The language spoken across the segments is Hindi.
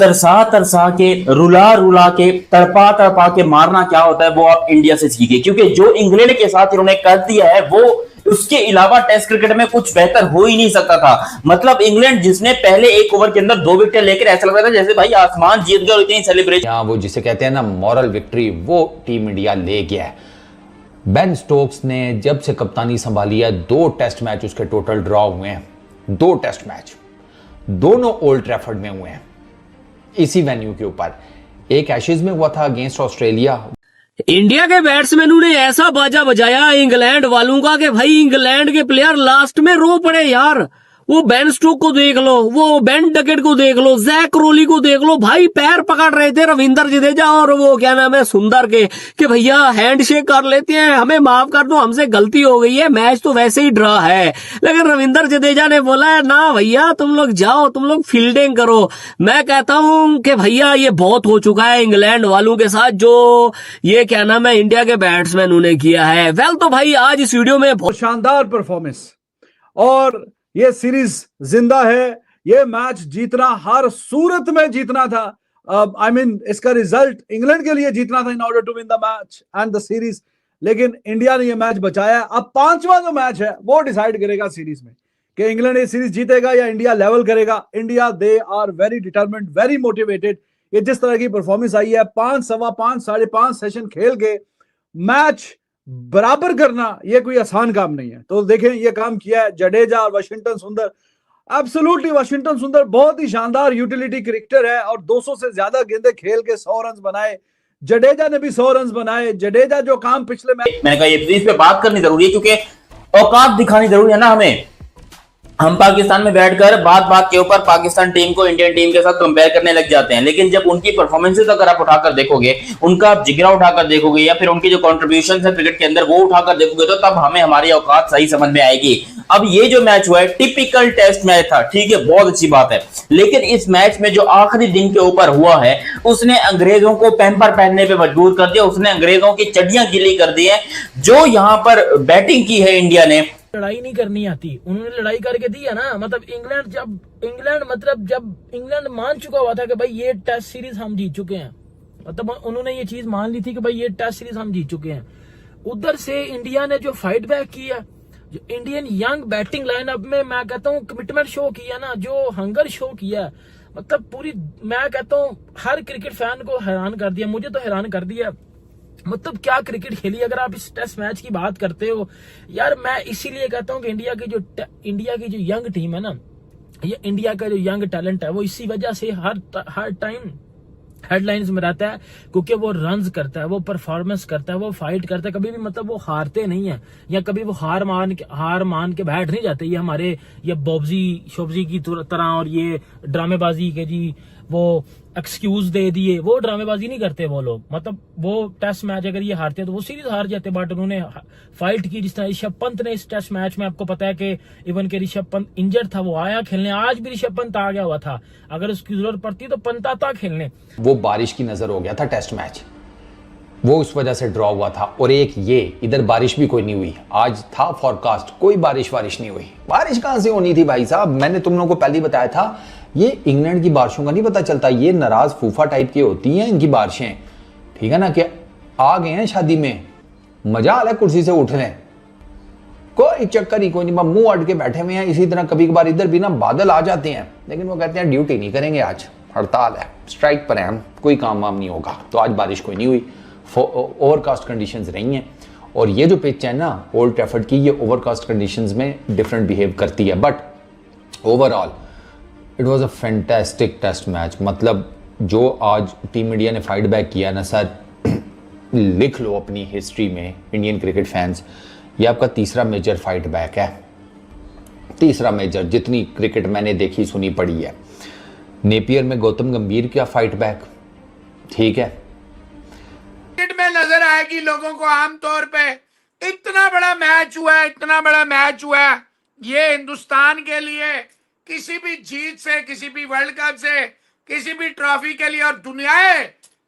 तरसा तरसा के, रुला रुला के, तड़पा तड़पा के मारना क्या होता है वो आप इंडिया से सीखे, क्योंकि जो इंग्लैंड के साथ इन्होंने कर दिया है वो उसके अलावा टेस्ट क्रिकेट में कुछ बेहतर हो ही नहीं सकता था। मतलब इंग्लैंड जिसने पहले एक ओवर के अंदर 2 विकेट लेकर ऐसा लग रहा था जैसे भाई आसमान जीत गया और इतनी सेलिब्रेशन, वो जिसे कहते हैं ना मॉरल विक्ट्री, वो टीम इंडिया ले गया है। बेन स्टोक्स ने जब से कप्तानी संभाली है 2 टेस्ट मैच उसके टोटल ड्रॉ हुए हैं। 2 टेस्ट मैच दोनों ओल्ड ट्रैफर्ड में हुए हैं, इसी वेन्यू के ऊपर। एक एशेज में हुआ था अगेंस्ट ऑस्ट्रेलिया। इंडिया के बैट्समैनों ने ऐसा बाजा बजाया इंग्लैंड वालों का कि भाई इंग्लैंड के प्लेयर लास्ट में रो पड़े यार। वो बेन स्टोक को देख लो, वो बेन डकेट को देख लो, जैक रोली को देख लो, भाई पैर पकड़ रहे थे रविंद्र जडेजा और वो क्या नाम है सुंदर के कि भैया हैंडशेक कर लेते हैं, हमें माफ कर दो, हमसे गलती हो गई है, मैच तो वैसे ही ड्रा है। लेकिन रविंद्र जडेजा ने बोला है ना भैया तुम लोग जाओ, तुम लोग फील्डिंग करो। मैं कहता हूं कि भैया ये बहुत हो चुका है इंग्लैंड वालों के साथ जो ये क्या नाम है इंडिया के बैट्समैनों ने किया है। वेल तो भाई आज इस वीडियो में बहुत शानदार परफॉर्मेंस और ये सीरीज जिंदा है। ये मैच जीतना हर सूरत में जीतना था। आई मीन इसका रिजल्ट इंग्लैंड के लिए जीतना था in order to win the match and the series, लेकिन इंडिया ने ये मैच बचाया। अब 5वां जो मैच है वो डिसाइड करेगा सीरीज में कि इंग्लैंड ये सीरीज जीतेगा या इंडिया लेवल करेगा। India they are very determined, very motivated. ये जिस तरह की परफॉर्मेंस आई है 5, सवा 5, 5.5 सेशन खेल के मैच बराबर करना ये कोई आसान काम नहीं है। तो देखें ये काम किया है जडेजा और वाशिंगटन सुंदर। एब्सोल्युटली वाशिंगटन सुंदर बहुत ही शानदार यूटिलिटी क्रिकेटर है और 200 से ज्यादा गेंदें खेल के 100 रन बनाए। जडेजा ने भी 100 रन बनाए। जडेजा जो काम पिछले मैंने कहा ये इस पे बात करनी जरूरी है क्योंकि औकात दिखानी जरूरी है ना हमें। हम पाकिस्तान में बैठकर बात बात के ऊपर पाकिस्तान टीम को इंडियन टीम के साथ कंपेयर करने लग जाते हैं, लेकिन जब उनकी परफॉर्मेंसेस अगर आप उठाकर देखोगे, उनका जिगरा उठाकर देखोगे या फिर उनकी जो कंट्रीब्यूशन है क्रिकेट के अंदर वो उठाकर देखोगे तो तब हमें हमारी औकात सही समझ में आएगी। अब ये जो मैच हुआ है टिपिकल टेस्ट मैच था, ठीक है, बहुत अच्छी बात है, लेकिन इस मैच में जो आखिरी दिन के ऊपर हुआ है उसने अंग्रेजों को पैंपर पहनने पे मजबूर कर दिया, उसने अंग्रेजों की चड्डियां गीली कर दी है। जो यहाँ पर बैटिंग की है इंडिया ने, लड़ाई नहीं करनी आती, उन्होंने लड़ाई करके दी है ना। मतलब जब इंग्लैंड मान चुका हुआ था कि भाई ये टेस्ट सीरीज हम जीत चुके हैं, मतलब उन्होंने ये चीज मान ली थी कि भाई ये टेस्ट सीरीज हम जीत चुके हैं। उधर से इंडिया ने जो फाइट बैक किया, जो इंडियन यंग बैटिंग लाइनअप में मैं कहता हूँ कमिटमेंट शो किया ना, जो हंगर शो किया, मतलब पूरी मैं कहता हूँ हर क्रिकेट फैन को हैरान कर दिया, मुझे तो हैरान कर दिया। मतलब क्या क्रिकेट खेली। अगर आप इस टेस्ट मैच की बात करते हो यार, मैं इसीलिए कहता हूं कि इंडिया की जो यंग टीम है ना, ये इंडिया का जो यंग टैलेंट है वो इसी वजह से हर टाइम हेडलाइंस में रहता है, क्योंकि वो रन्स करता है, वो परफॉर्मेंस करता है, वो फाइट करता है, कभी भी मतलब वो हारते नहीं है या कभी वो हार मान के बैठ नहीं जाते। ये हमारे ये बॉब्जी शोब्जी की तरह और ये ड्रामेबाजी के जी वो एक्सक्यूज दे दिए, वो ड्रामेबाजी नहीं करते वो लोग। मतलब वो टेस्ट मैच अगर ये हारते हैं तो वो सीरीज हार जाते, बट उन्होंने फाइट की। जिस तरह ऋषभ पंत ने इस टेस्ट मैच में, आपको पता है कि इवन के ऋषभ पंत इंजर्ड था, वो आया खेलने। आज भी ऋषभ पंत आ गया हुआ था, अगर उसकी जरूरत पड़ती तो पंत आता खेलने। वो बारिश की नजर हो गया था टेस्ट मैच, वो उस वजह से ड्रॉ हुआ था। और एक ये इधर बारिश भी कोई नहीं हुई। आज था फॉरकास्ट, कोई बारिश नहीं हुई। बारिश कहां से होनी थी भाई साहब। मैंने तुम लोगों को पहले ही बताया था ये इंग्लैंड की बारिशों का नहीं पता चलता, ये नाराज फूफा टाइप की होती हैं इनकी बारिशें, ठीक है ना। कि आ गए हैं शादी में, मजा आ रहा है कुर्सी से उठ लें, कोई चक्कर ही कोई नहीं, मुंह अड़ के बैठे हुए हैं। इसी तरह कभी कभार इधर भी ना बादल आ जाते हैं, लेकिन वो कहते हैं ड्यूटी नहीं करेंगे, आज हड़ताल है, स्ट्राइक पर है हम, कोई काम वाम नहीं होगा। तो आज बारिश कोई नहीं हुई, ओवरकास्ट कंडीशंस रही हैं। और ये जो पिच है ना ओल्ड ट्रैफर्ड की, ये ओवरकास्ट कंडीशंस में डिफरेंट बिहेव करती है, but overall it was a fantastic test match. मतलब जो आज टीम इंडिया ने फाइट बैक किया ना सर, लिख लो अपनी हिस्ट्री में इंडियन क्रिकेट फैंस, ये आपका तीसरा मेजर फाइट बैक है, तीसरा मेजर जितनी क्रिकेट मैंने देखी सुनी पड़ी है। नेपियर में गौतम गंभीर का फाइट बैक, ठीक है, क्रिकेट में नजर आएगी लोगों को आमतौर पे। इतना बड़ा मैच हुआ है, इतना बड़ा मैच हुआ है, ये हिंदुस्तान के लिए किसी भी जीत से, किसी भी वर्ल्ड कप से, किसी भी ट्रॉफी के लिए, और दुनियाए,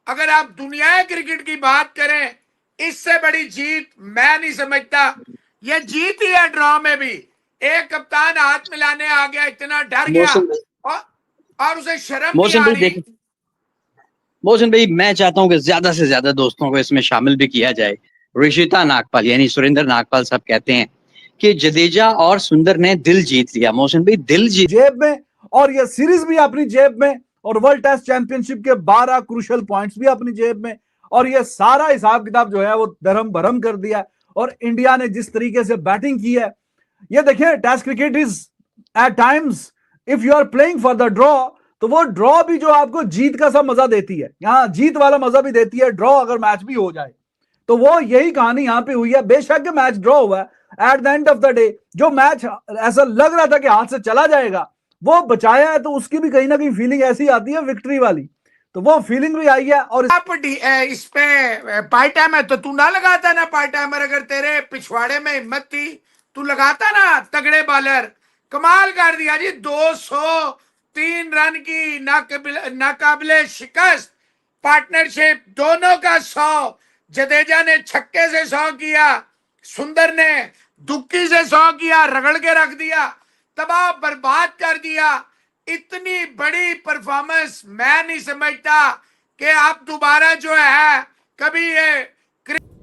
अगर आप दुनियाए क्रिकेट की बात करें, इससे बड़ी जीत मैं नहीं समझता। ये जीत ही है ड्रॉ में भी। एक कप्तान हाथ मिलाने आ गया, इतना डर गया और उसे शर्म नहीं आ रही मोहसिन भाई, मैं चाहता हूं कि ज्यादा से ज्यादा दोस्तों को इसमें शामिल भी किया जाए। ऋषिता नागपाल यानी सुरेंद्र नागपाल साहब कहते हैं कि जडेजा और सुंदर ने दिल जीत लिया। मोहसिन भाई, दिल जीत जेब में, और ये सीरीज भी अपनी जेब में, और वर्ल्ड टेस्ट चैंपियनशिप के 12 क्रूशियल पॉइंट्स भी अपनी जेब में, और ये सारा हिसाब किताब जो है वो दरम भरम कर दिया। और इंडिया ने जिस तरीके से बैटिंग की है, ये देखिए, test cricket is at times if you are playing for the draw, तो वो ड्रॉ भी जो आपको जीत का सा मजा देती है, यहाँ जीत वाला मजा भी देती है ड्रॉ, अगर मैच भी हो जाए तो वो यही कहानी यहां पे हुई है। बेशक मैच ड्रॉ हुआ है, at the end of the day जो मैच ऐसा लग रहा था कि हाथ से चला जाएगा, वो बचाया है, तो उसकी भी कहीं ना कहीं फीलिंग ऐसी आती है विक्ट्री वाली, तो वो फीलिंग भी आई है। और आप इस पे पार्ट टाइम है तो तू ना लगाता ना पार्ट टाइमर, अगर तेरे पिछवाड़े में हिम्मत थी तू लगाता ना तगड़े बॉलर। कमाल कर दिया जी, 203 रन की नाकाबिले शिकस्त पार्टनरशिप, दोनों का 100। जडेजा ने छक्के से 100 किया, सुंदर ने दुक्की से 100 किया, रगड़ के रख दिया, तबाह बर्बाद कर दिया। इतनी बड़ी परफॉर्मेंस मैं नहीं समझता कि आप दोबारा जो है कभी ये।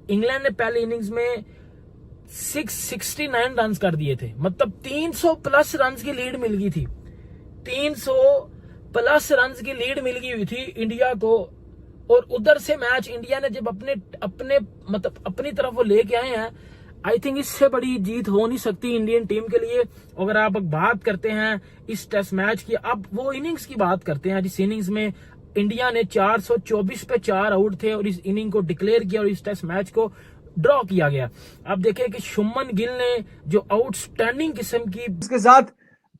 इंग्लैंड ने पहले इनिंग्स में 669 रन कर दिए थे, मतलब 300 प्लस रन की लीड मिल गई थी, 300 प्लस रन की लीड मिल गई हुई थी इंडिया को। और उधर से मैच इंडिया ने जब अपनी तरफ वो लेके आए हैं, आई थिंक इससे बड़ी जीत हो नहीं सकती इंडियन टीम के लिए। अगर आप बात करते हैं इस टेस्ट मैच की, अब वो इनिंग्स की बात करते हैं जिस इनिंग्स में इंडिया ने 424 पे 4 आउट थे और इस इनिंग को डिक्लेयर किया और इस टेस्ट मैच को ड्रॉ किया गया। अब देखिए कि शुभमन गिल ने जो आउटस्टैंडिंग किस्म की, इसके साथ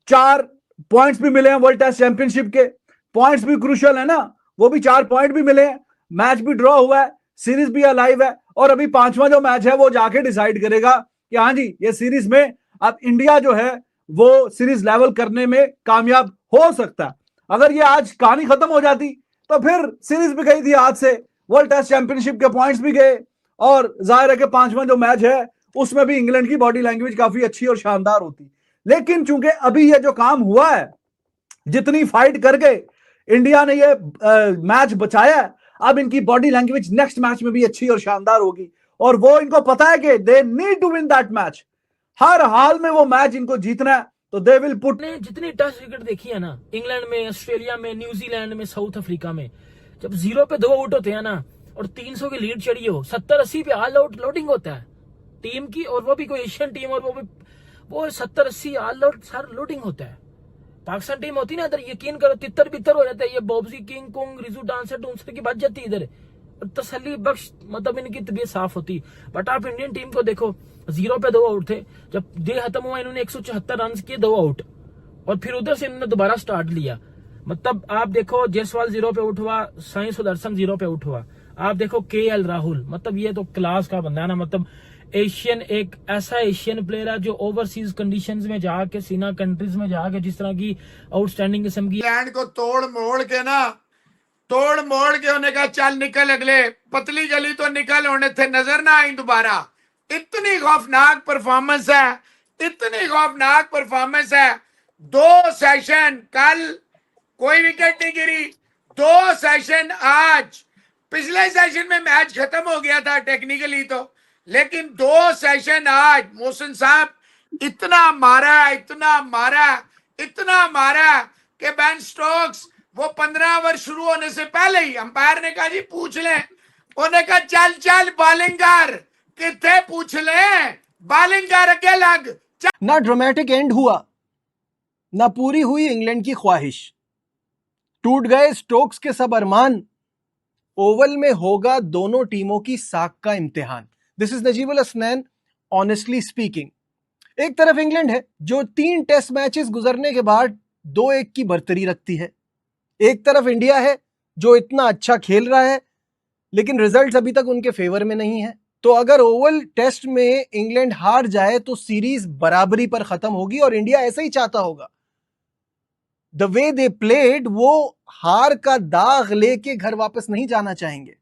4 पॉइंट्स भी मिले हैं वर्ल्ड टेस्ट चैंपियनशिप के, पॉइंट्स भी क्रूशियल है ना, वो भी 4 पॉइंट भी मिले हैं, मैच भी ड्रॉ हुआ है, सीरीज भी अलाइव है, और अभी 5वां जो मैच है वो जाके डिसाइड करेगा कि हाँ जी ये सीरीज में अब इंडिया जो है वो सीरीज लेवल करने में कामयाब हो सकता है। अगर ये आज कहानी खत्म हो जाती तो फिर सीरीज भी गई थी हाथ से, वर्ल्ड टेस्ट चैंपियनशिप के पॉइंट्स भी गए, और जाहिर है कि 5वां जो मैच है उसमें भी इंग्लैंड की बॉडी लैंग्वेज काफी अच्छी और शानदार होती। लेकिन चूंकि अभी ये जो काम हुआ है, जितनी फाइट करके इंडिया ने ये मैच बचाया है, अब इनकी बॉडी लैंग्वेज नेक्स्ट मैच में भी अच्छी और शानदार होगी, और वो इनको पता है कि they need to win that match, हर हाल में वो मैच इनको जीतना है, तो दे विल पुट। ने जितनी टेस्ट क्रिकेट देखी है ना, इंग्लैंड में, ऑस्ट्रेलिया में, न्यूजीलैंड में, साउथ अफ्रीका में, जब 0 पे 2 आउट होते हैं ना और 300 की लीड चढ़ी हो, 70-80 पे ऑल आउट लोडिंग होता है टीम की, और वो भी कोई एशियन टीम, और वो 70-80 ऑल आउट सर लोडिंग होता है। पाकिस्तान टीम होती ना इधर, यकीन करो तितर बितर हो जाता है, ये Bobji king kung Riju dancer की बच जाती है इधर, तसल्ली बख्श, मतलब इनकी तबीयत साफ होती। बट आप इंडियन टीम को देखो, 0 पे 2 आउट थे, जब डे खत्म हुआ इन्होंने 174 रन किए, 2 आउट, और फिर उधर से इन्होंने दोबारा स्टार्ट लिया। मतलब आप देखो जायसवाल 0 पे आउट हुआ, साई सुदर्शन 0 पे आउट हुआ, आप देखो KL राहुल, मतलब ये तो क्लास का बंदा है ना, मतलब एशियन, एक ऐसा एशियन प्लेयर है जो ओवरसीज कंडीशंस में जाके, सीना कंट्रीज में जाके जिस तरह की आउटस्टैंडिंग किस्म की लैंड को तोड़ मोड़ के उन्हें कहा चल निकल, अगले पतली गली तो निकल, होने थे नजर ना आई दोबारा। इतनी खौफनाक परफॉर्मेंस है, इतनी खौफनाक परफॉर्मेंस है। 2 सेशन कल कोई विकेट नहीं गिरी, 2 सेशन आज। पिछले सेशन में मैच खत्म हो गया था टेक्निकली तो, लेकिन 2 सेशन आज मोहसिन साहब इतना मारा कि बेन स्टोक्स वो 15 ओवर शुरू होने से पहले ही अंपायर ने कहा जी पूछ ले, उन्होंने कहा चल बॉलिंग कर, कितने पूछ ले, बॉलिंग कर अगे लग। ना ड्रामेटिक एंड हुआ, ना पूरी हुई इंग्लैंड की ख्वाहिश, टूट गए स्टोक्स के सब अरमान। ओवल में होगा दोनों टीमों की साख का इम्तिहान। This is Najeeb Al Hasnain, honestly speaking. एक तरफ इंग्लैंड है जो 3 टेस्ट मैचेस गुजरने के बाद 2-1 की बर्तरी रखती है, एक तरफ इंडिया है जो इतना अच्छा खेल रहा है लेकिन रिजल्ट्स अभी तक उनके फेवर में नहीं है। तो अगर ओवल टेस्ट में इंग्लैंड हार जाए तो सीरीज बराबरी पर खत्म होगी, और इंडिया ऐसा ही चाहता होगा। द वे दे प्लेड, वो हार का दाग लेके घर वापस नहीं जाना चाहेंगे।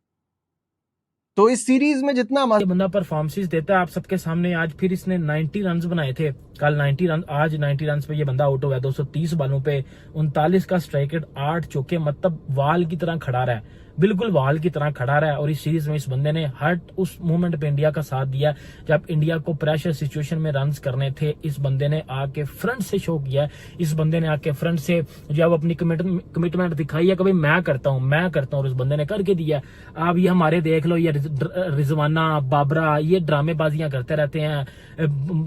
तो इस सीरीज में जितना बंदा परफॉर्मेंस देता है आप सबके सामने, आज फिर इसने 90 रन बनाए थे, कल 90 रन, आज 90 रन पे ये बंदा आउट हुआ है। 230 बालों पे 39 का स्ट्राइक रेट, 8 चौके, मतलब वाल की तरह खड़ा रहा है। बिल्कुल वाल की तरह खड़ा रहा है। और इस सीरीज में इस बंदे ने हर उस मोमेंट पे इंडिया का साथ दिया जब इंडिया को प्रेशर सिचुएशन में रन्स करने थे। इस बंदे ने आके फ्रंट से शो किया है, इस बंदे ने आके फ्रंट से जब अपनी कमिटमेंट दिखाई है कि भाई मैं करता हूं, और इस बंदे ने करके दिया। आप ये हमारे देख लो, ये रिजवाना, बाबरा, ये ड्रामेबाजियां करते रहते हैं,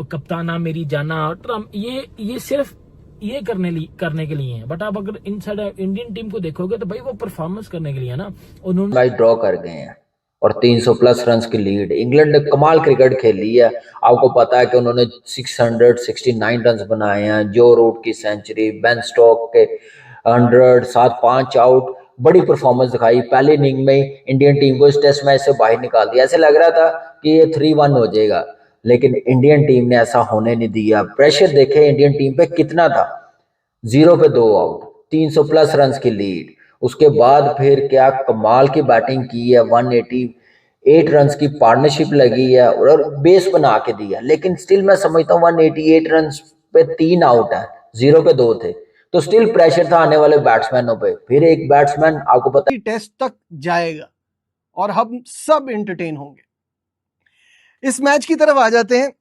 कप्ताना मेरी जाना, ये सिर्फ ये करने के लिए है। बट आप अगर इनसाइड इंडियन टीम को देखोगे तो भाई वो परफॉर्मेंस करने के लिए है ना। उन्होंने मैच ड्रॉ कर गए हैं और 300 प्लस रन की लीड। इंग्लैंड ने कमाल क्रिकेट खेली है। आपको पता है कि उन्होंने 669 रन बनाए हैं। जो रूट की सेंचुरी, बेन स्टोक के 100, 7-5 आउट, बड़ी परफॉर्मेंस दिखाई। पहली इनिंग में इंडियन टीम को इस टेस्ट मैच से बाहर निकाल दिया। ऐसे लग रहा था कि ये 3-1 हो जाएगा, लेकिन इंडियन टीम ने ऐसा होने नहीं दिया। प्रेशर देखे इंडियन टीम पे कितना था, 0 पे 2 आउट, 300 प्लस रन की लीड। उसके बाद फिर क्या कमाल की बैटिंग की है, 188 रन की पार्टनरशिप लगी है और बेस बना के दिया। लेकिन स्टिल मैं समझता हूँ 188 रन पे 3 आउट है, 0 पे 2 थे, तो स्टिल प्रेशर था आने वाले बैट्समैनों पे। फिर एक बैट्समैन आपको पता टेस्ट तक जाएगा और हम सब एंटरटेन होंगे। इस मैच की तरफ आ जाते हैं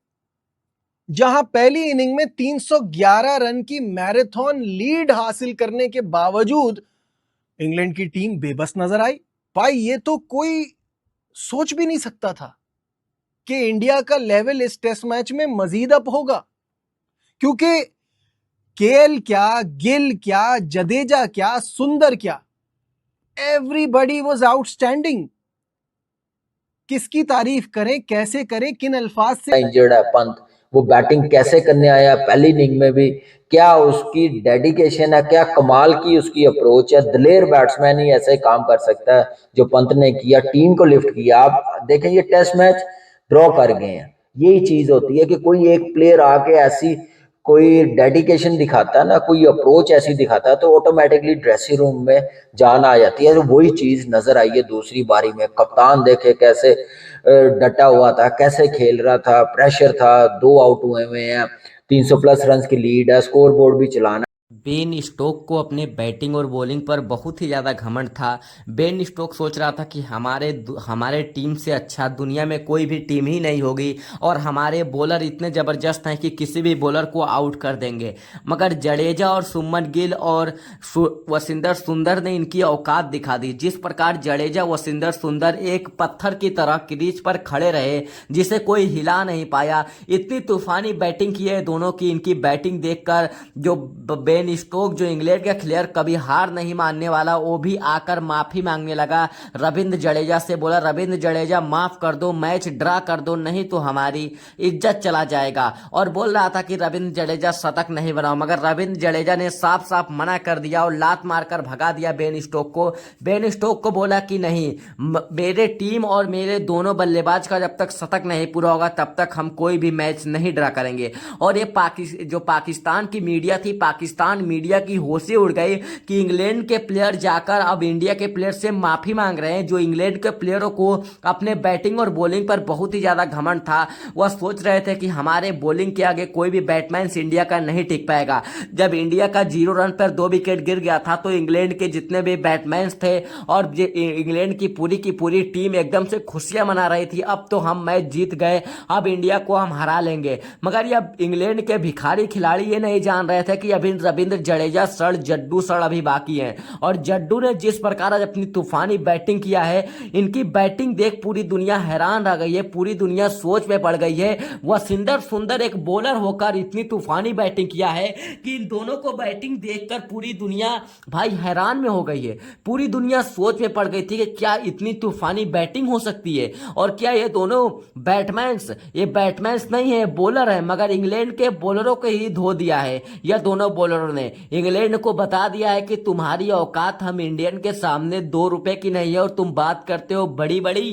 जहां पहली इनिंग में 311 रन की मैराथन लीड हासिल करने के बावजूद इंग्लैंड की टीम बेबस नजर आई। भाई ये तो कोई सोच भी नहीं सकता था कि इंडिया का लेवल इस टेस्ट मैच में मजीद अप होगा, क्योंकि केएल क्या, गिल क्या, जडेजा क्या, सुंदर क्या, एवरीबॉडी वाज आउटस्टैंडिंग। किसकी तारीफ करें, कैसे करें, किन अल्फाज से। इंजर्ड है पंत, वो बैटिंग कैसे करने आया पहली इनिंग में भी, क्या उसकी डेडिकेशन है, क्या कमाल की उसकी अप्रोच है। दिलेर बैट्समैन ही ऐसे काम कर सकता है जो पंत ने किया, टीम को लिफ्ट किया। आप देखें ये टेस्ट मैच ड्रॉ कर गए हैं। यही चीज होती है कि कोई एक प्लेयर आके ऐसी कोई डेडिकेशन दिखाता है ना, कोई अप्रोच ऐसी दिखाता है, तो ऑटोमेटिकली ड्रेसिंग रूम में जान आ जाती है। तो वही चीज नजर आई है दूसरी बारी में। कप्तान देखे कैसे डटा हुआ था, कैसे खेल रहा था, प्रेशर था, 2 आउट हुए हैं, 300 प्लस रन की लीड है, स्कोर बोर्ड भी चलाना। बेन स्टोक को अपने बैटिंग और बॉलिंग पर बहुत ही ज़्यादा घमंड था। बेन स्टोक सोच रहा था कि हमारे टीम से अच्छा दुनिया में कोई भी टीम ही नहीं होगी और हमारे बॉलर इतने ज़बरदस्त हैं कि किसी भी बॉलर को आउट कर देंगे। मगर जडेजा और सुमन गिल और वसिंदर सुंदर ने इनकी औकात दिखा दी। जिस प्रकार जडेजा, वसिंदर सुंदर एक पत्थर की तरह क्रीज पर खड़े रहे, जिसे कोई हिला नहीं पाया। इतनी तूफानी बैटिंग की है दोनों की। इनकी बैटिंग देखकर जो बेन स्टोक, जो इंग्लैंड का खिलाड़ी कभी हार नहीं मानने वाला, वो भी आकर माफी मांगने लगा। रविंद्र जडेजा से बोला, रविंद्र जडेजा माफ कर दो, मैच ड्रा कर दो, नहीं तो हमारी इज्जत चला जाएगा। और बोल रहा था कि रविंद्र जडेजा शतक नहीं बनाओ, मगर रविंद्र जडेजा ने साफ साफ मना कर दिया और लात मारकर भगा दिया बेन स्टोक को। बेन स्टोक को बोला कि नहीं, मेरे टीम और मेरे दोनों बल्लेबाज का जब तक शतक नहीं पूरा होगा तब तक हम कोई भी मैच नहीं ड्रा करेंगे। और ये जो पाकिस्तान की मीडिया थी, पाकिस्तान मीडिया की होशे उड़ गई कि इंग्लैंड के प्लेयर जाकर अब इंडिया के प्लेयर से माफी मांग रहे हैं। जो इंग्लैंड के प्लेयरों को अपने बैटिंग और बॉलिंग पर बहुत ही ज्यादा घमंड था, वह सोच रहे थे कि हमारे बॉलिंग के आगे कोई भी बैट्समैन इंडिया का नहीं टिक पाएगा। जब इंडिया का 0 रन पर 2 विकेट गिर गया था तो इंग्लैंड के जितने भी बैट्समैन थे और इंग्लैंड की पूरी टीम एकदम से खुशियां मना रही थी, अब तो हम मैच जीत गए, अब इंडिया को हम हरा लेंगे। मगर ये इंग्लैंड के भिखारी खिलाड़ी ये नहीं जान रहे थे कि अभी रविंद्र जडेजा जड्डू अभी बाकी है। और जड्डू ने जिस प्रकार आज अपनी तूफानी बैटिंग किया है, इनकी बैटिंग देख पूरी दुनिया हैरान रह गई है, पूरी दुनिया सोच में पड़ गई है। वसिंदर सुंदर एक बॉलर होकर इतनी तूफानी बैटिंग किया है कि इन दोनों को बैटिंग देखकर पूरी दुनिया भाई हैरान में हो गई है। पूरी दुनिया सोच में पड़ गई थी कि क्या इतनी तूफानी बैटिंग हो सकती है और क्या ये दोनों बैट्समैन नहीं है, बॉलर है, मगर इंग्लैंड के बॉलरों को ही धो दिया है। यह दोनों बॉलरों ने इंग्लैंड को बता दिया है कि तुम्हारी औकात हम इंडियन के सामने 2 रुपए की नहीं है और तुम बात करते हो बड़ी बड़ी।